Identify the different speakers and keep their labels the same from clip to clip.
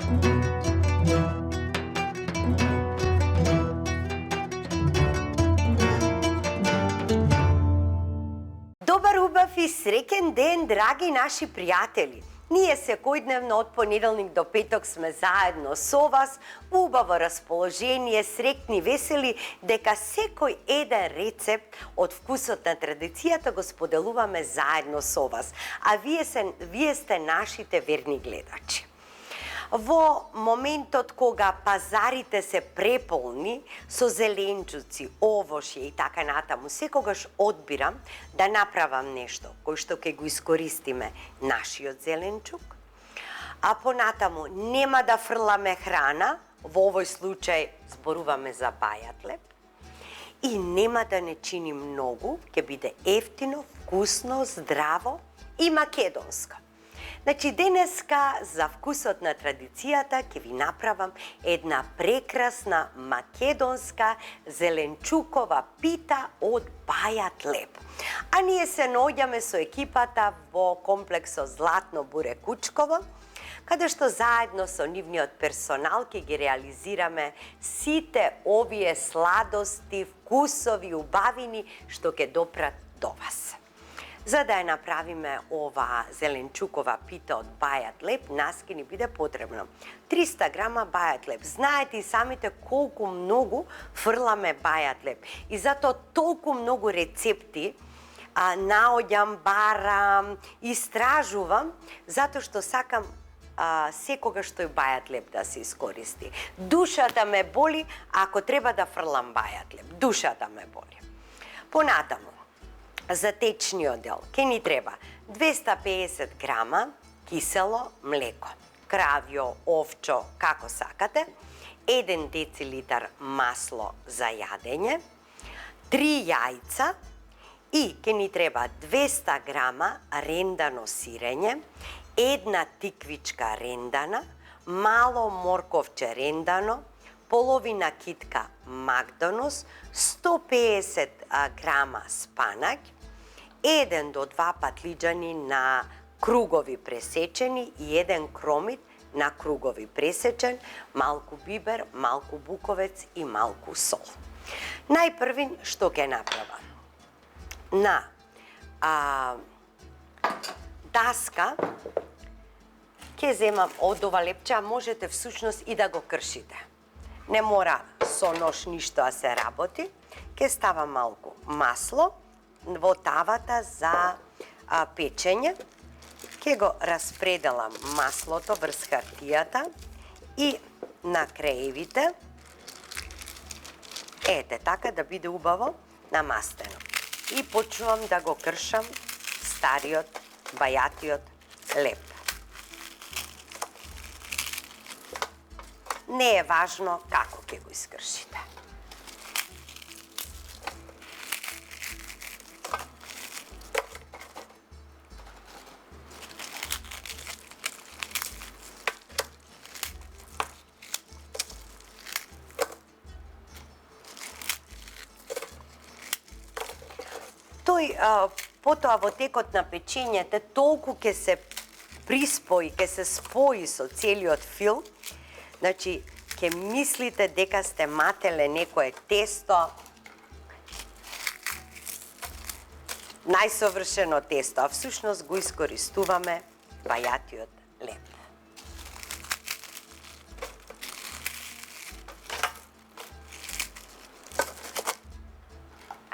Speaker 1: Добар, убав и среќен ден, драги наши пријатели! Ние секојдневно од понеделник до петок сме заедно со вас, убаво расположение, среќни, весели, дека секој еден рецепт од вкусот на традицијата го споделуваме заедно со вас, а вие сте нашите верни гледачи. Во моментот кога пазарите се преполни со зеленчуци, овошје и така натаму, секогаш одбирам да направам нешто кој што ќе го искористиме нашиот зеленчук, а понатаму нема да фрламе храна, во овој случај зборуваме за бајат леб, и нема да не чини многу, ќе биде ефтино, вкусно, здраво и македонско. Значи, денеска за вкусот на традицијата ќе ви направам една прекрасна македонска зеленчукова пита од бајат леб. А ние се наоѓаме со екипата во комплексот Златно буре Кучково, каде што заедно со нивниот персонал ќе ги реализираме сите овие сладости, вкусови, убавини што ќе допрат до вас. За да ја направиме ова зеленчукова пита од бајат леб, нас ќе ни биде потребно 300 грама бајат леб. Знаете и самите колку многу фрламе бајат леб. И затоа толку многу рецепти наоѓам, барам, истражувам, затоа што сакам секогаш тој бајат леб да се искористи. Душата ме боли ако треба да фрлам бајат леб. Душата ме боли. Понатаму, за течниот дел ќе ни треба 250 грама кисело млеко, кравјо, овчо, како сакате, 1 децилитар масло за јадење, 3 јајца и ќе ни треба 200 грама рендано сирење, 1 тиквичка рендана, мало морковче рендано, половина китка макдонос, 150 грама спанаќ, 1 до 2 патлиџани на кругови пресечени и 1 кромит на кругови пресечен, малку бибер, малку буковец и малку сол. Најпрви што ќе направам? На даска ќе земам од ова лепче, а можете всушност и да го кршите. Не мора со нож ништо да се работи. Ќе ставам малку масло во тавата за печење. Ќе го распределам маслото врз хартијата и на краевите. Ете така да биде убаво намастено. И почнувам да го кршам стариот, бајатиот леб. Не е важно како ќе го искршите. Тој потоа во текот на печењето толку ќе се приспои, ќе се спои со целиот фил. Значи, ќе мислите дека сте мателе некое тесто, најсовршено тесто, а всушност го искористуваме бајатиот леб.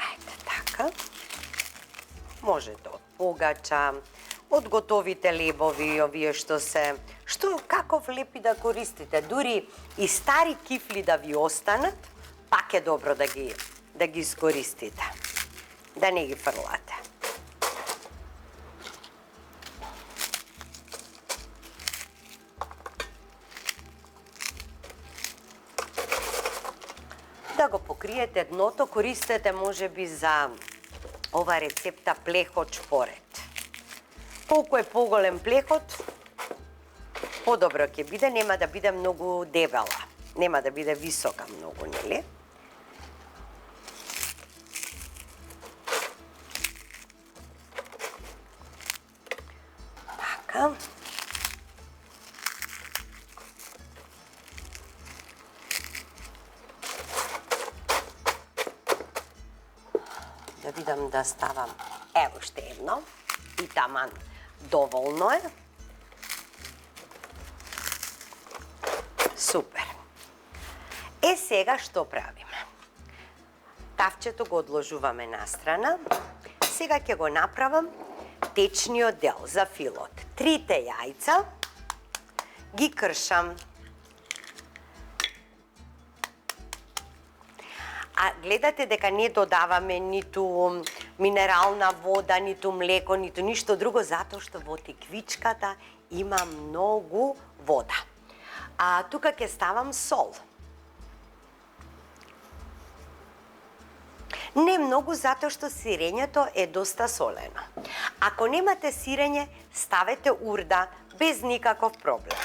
Speaker 1: Ајде така. Можете од погача, од готовите лебови, овие што се... каков леб и да користите, дури и стари кифли да ви останат, пак е добро да ги искористите, да не ги фрлате. Да го покриете дното, користете можеби за ова рецепта плехот шпорет. Колку е поголем плехот, подобро ќе биде, нема да биде многу дебела, нема да биде висока многу, нели? Така. видам да ставам ево уште едно и таман доволно е. Супер. Сега што правиме? Тавчето го одложуваме настрана. Сега ќе го направам течниот дел за филот. 3 јајца ги кршам. А гледате дека не додаваме ниту минерална вода, ниту млеко, ниту ништо друго, затоа што во тиквичката има многу вода. А тука ќе ставам сол. Не многу, затоа што сирењето е доста солено. Ако немате сирење, ставете урда без никаков проблем.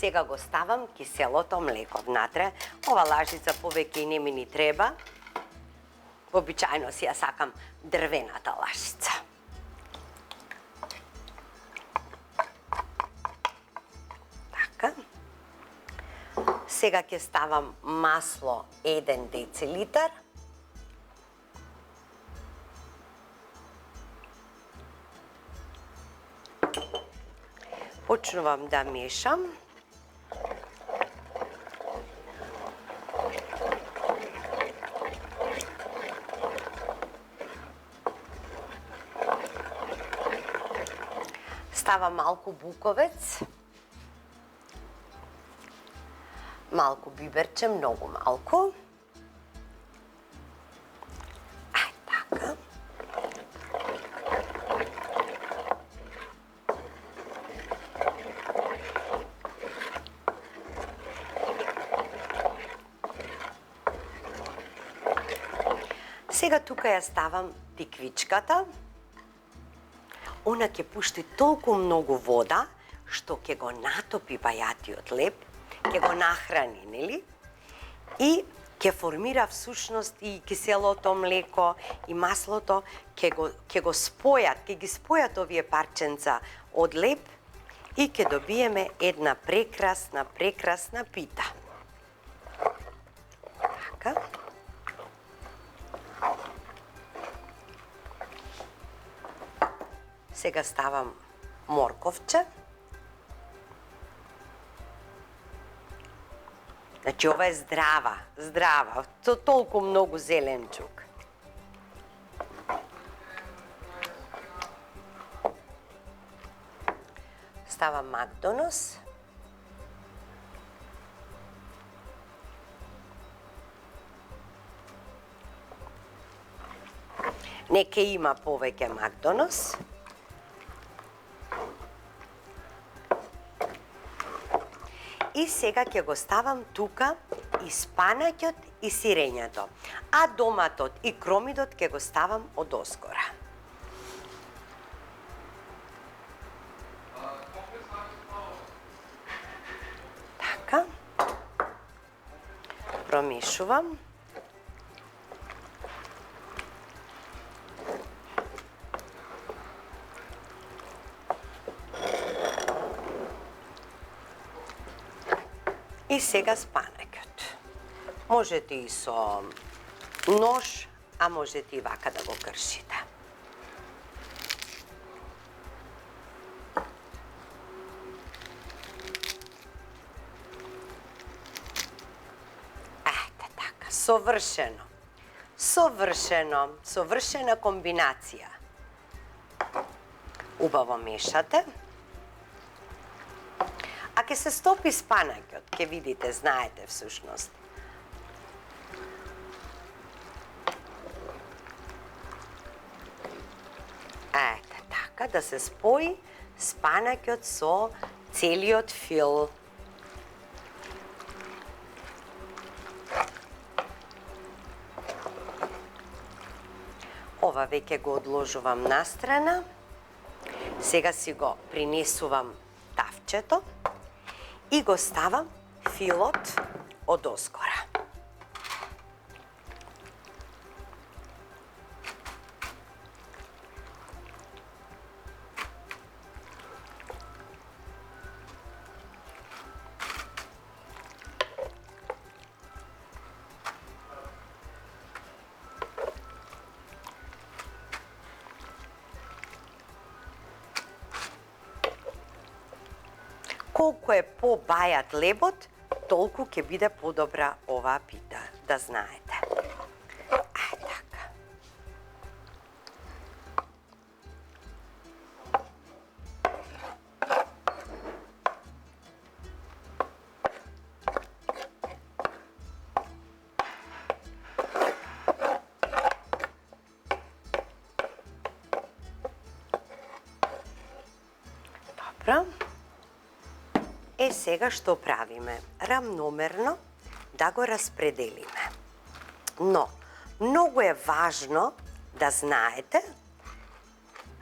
Speaker 1: Сега го ставам киселото млеко внатре. Ова лажица повеќе и не ми ни треба. Обичајно си ја сакам дрвената лажица. Така. Сега ќе ставам масло 1 децилитар. Почнувам да мешам. Ставам малку буковец, малку биберче, многу малку. Така. Сега тука ја ставам тиквичката. Она ќе пушти толку многу вода, што ќе го натопи бајатиот леп, ќе го нахрани, нели? И ќе формира всушност и киселото млеко и маслото, ќе го спојат, ќе ги спојат овие парченца од леп и ќе добиеме една прекрасна пита. Така. Сега ставам морковче. Значи, ова е здрава, со толку многу зеленчук. Ставам макдонос. Нека има повеќе макдонос. И сега ќе го ставам тука и спанаќот и сирењето, а доматот и кромидот ќе го ставам одоскора. Така. Промешувам. И сега спанаќот. Можете и со нож, а можете и вака да го кршите. Ете така, совршено. Совршена комбинација. Убаво мешате. А ке се стопи спанаќот, ке видите, знаете всушност. Ете така, да се спои спанаќот со целиот фил. Ова веќе го одложувам настрана. Сега си го принесувам тавчето и го ставам филот од озгора. Колку е побајат лебот, толку ќе биде подобра оваа пита, да знаете. Така. Добро. Сега што правиме? Рамномерно да го распределиме. Но, многу е важно да знаете,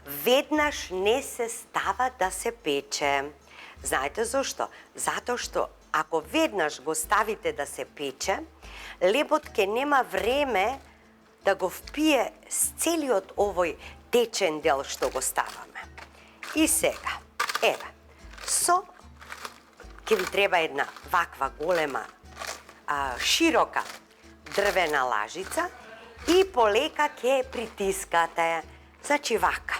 Speaker 1: веднаш не се става да се пече. Знаете зошто? Затоа што ако веднаш го ставите да се пече, лебот ќе нема време да го впие с целиот овој течен дел што го ставаме. И сега, еве, ќе ви треба една ваква голема, широка дрвена лажица и полека ќе притискате. Значи вака.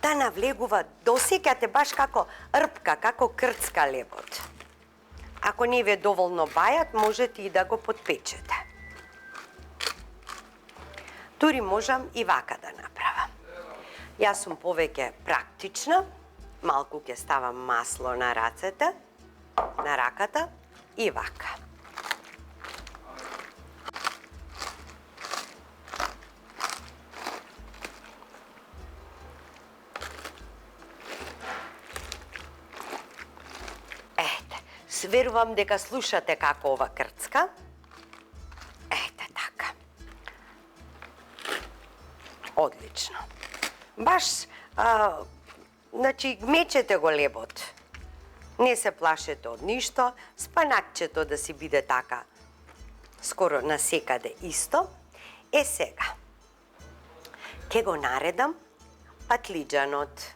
Speaker 1: Да навлегува, досеќате баш како рпка, како крцка лебот. Ако не ви е доволно бајат, можете и да го подпечете. Дури можам и вака да направам. Јас сум повеќе практична, малку ќе ставам масло на рацете, на раката и вака. Ете, верувам дека слушате како ова крцка. Ете така. Одлично. Баш, значи, мечете го лебот. Не се плашете од ништо, спанакчето да си биде така скоро насекаде исто. Сега, ќе го наредам патлиџанот.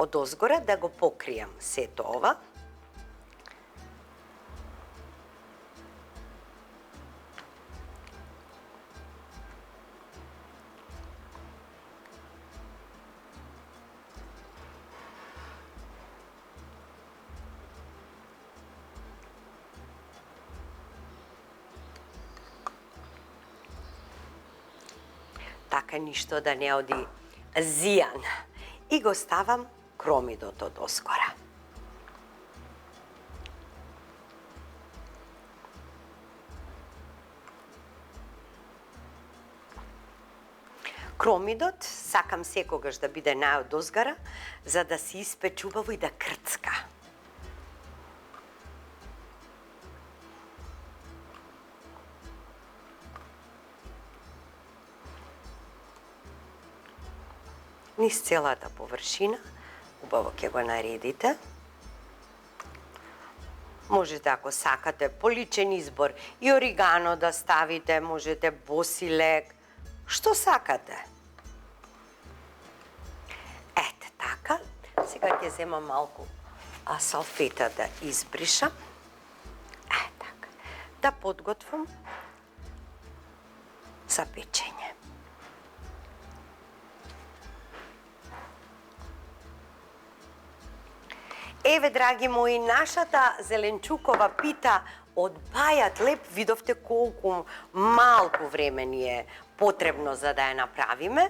Speaker 1: Од озгора да го покријам сето ова. Така ништо да не оди зијан. И го ставам кромидот од озгора. Кромидот сакам секогаш да биде најод озгора, за да се испече убаво и да крцка. Низ целата површина, убаво ќе го наредите. Можете, ако сакате, поличен избор, и оригано да ставите, можете босилек, што сакате. Ете така, сега ќе земам малку салфета да избришам. Така, да подготвам за печење. Еве, драги мои, нашата зеленчукова пита од бајат леб, видовте колку малку време ни е потребно за да ја направиме.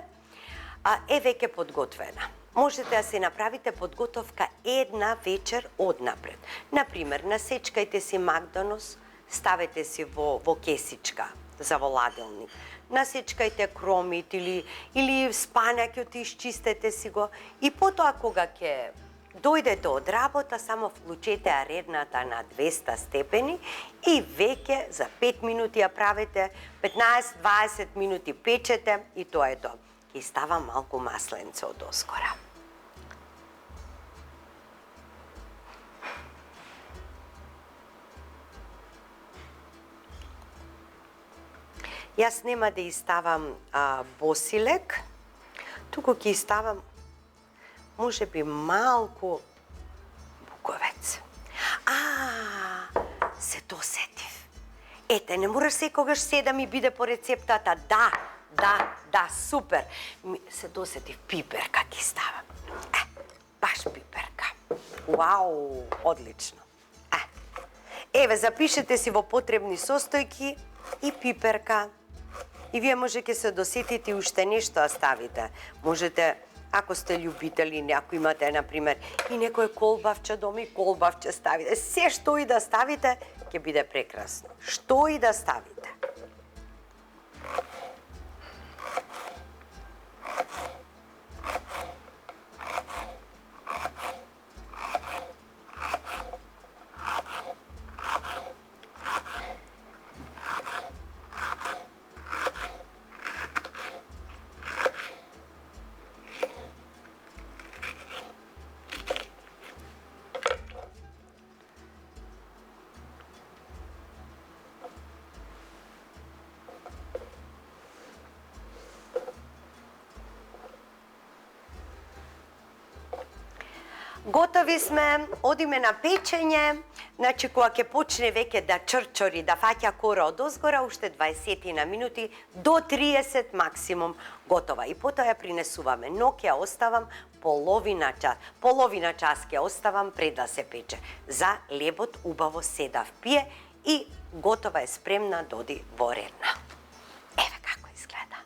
Speaker 1: Е веќе подготвена. Можете да се направите подготовка една вечер однапред. Например, насечкајте си макдонос, ставете си во кесичка за во ладилник. Насечкајте кромит или спанаќот, исчистете си го и потоа кога ќе дојдете од работа, само вклучете аредната на 200 степени и веќе за 5 минути ја правите, 15-20 минути печете и тоа е тоа. Ќе ставам малку масленце од оскора. Јас нема да иставам босилек, туку ќе иставам можеби малку буковец. Се досетив. Ете, не мораш секогаш се да ми биде по рецептата. Да, супер. Се досетив, пиперка ќе ставам. Баш пиперка. Вау, одлично. Еве, запишете си во потребни состојки и пиперка. И вие може ќе се досетите уште нешто да ставите. Можете, ако сте љубители, ако имате, например, и некој колбавче дома, и колбавче ставите. Се што и да ставите, ќе биде прекрасно. Што и да ставите. Готови сме, одиме на печење. Значи, кога ќе почне веќе да чрчори, да фаќа кора од озгора, уште 20 на минути, до 30 максимум готова. И потоа ја принесуваме. Но ќе ја оставам половина час ќе оставам пред да се пече. За лебот убаво се да впие и готова е, спремна да оди во редна. Еве како изгледа.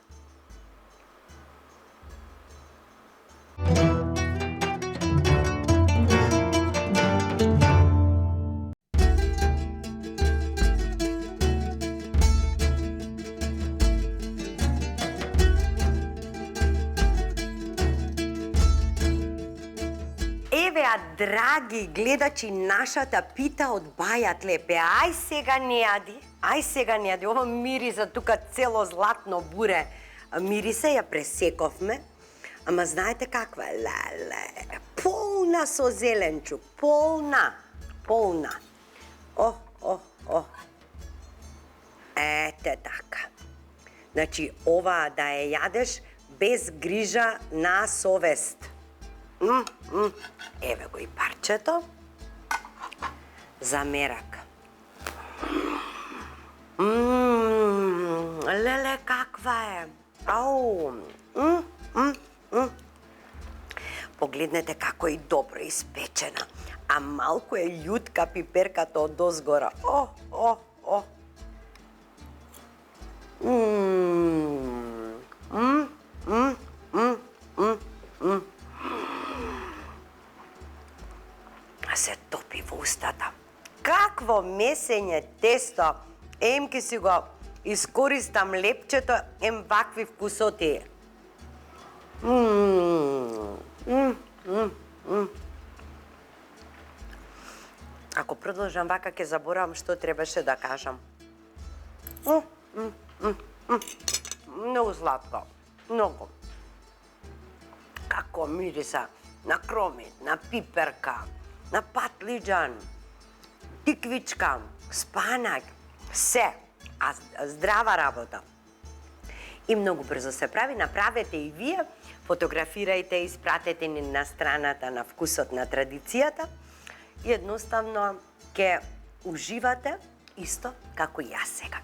Speaker 1: Драги гледачи, нашата пита од Бајат Лепе. Ај сега не јади. Ова мириса тука цело златно буре. Мириса ја пресековме. Ама знаете каква е? Леле, полна со зеленчук, полна. Ете така. Значи, ова да ја јадеш без грижа на совест. Еве го и парчето за мерак. Леле, каква е! Ау! Погледнете како е добро испечена. А малку е љутка пиперката од озгора. Се топи во устата. Какво месење тесто! Ем ке си го искористам лепчето, ем вакви вкусоти. Ако продолжам вака, ќе заборавам што требаше да кажам. Многу сладко. Многу. Како мириса на кромит, на пиперка, на патлиџан, тиквичка, спанак, се, здрава работа. И многу брзо се прави, направете и вие, фотографирајте, испратете ни на страната на Вкусот на традицијата и едноставно ќе уживате исто како и јас сега.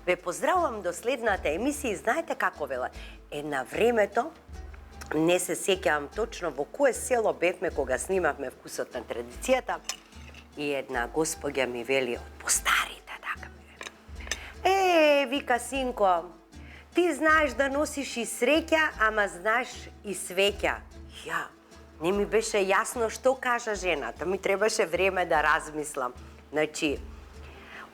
Speaker 1: Ве поздравувам до следната емисија и знаете како велат, на времето не се сеќавам точно во кое село бевме кога снимавме Вкусот на традицијата и една господја ми вели од постарите, така ми вели. Вика, синко, ти знаеш да носиш и среќа, ама знаеш и свеќа. Не ми беше јасно што кажа жената, ми требаше време да размислам. Значи,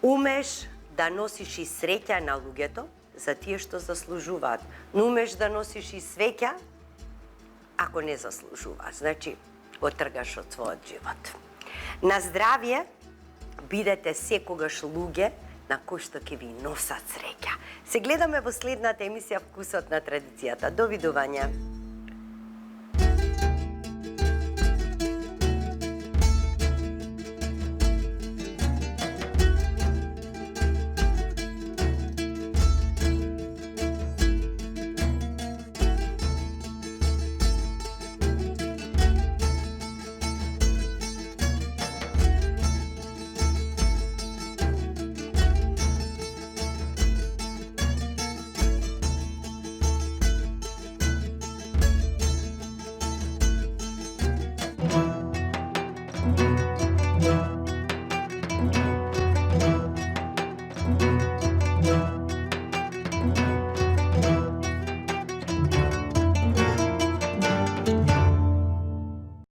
Speaker 1: умеш да носиш и среќа на луѓето за тие што заслужуваат, но умеш да носиш и свеќа ако не заслужуваат. Значи, го тргаш од својот живот. На здравје, бидете секогаш луѓе на кои што ќе ви носат среќа. Се гледаме во следната емисија Вкусот на традицијата. Довидување.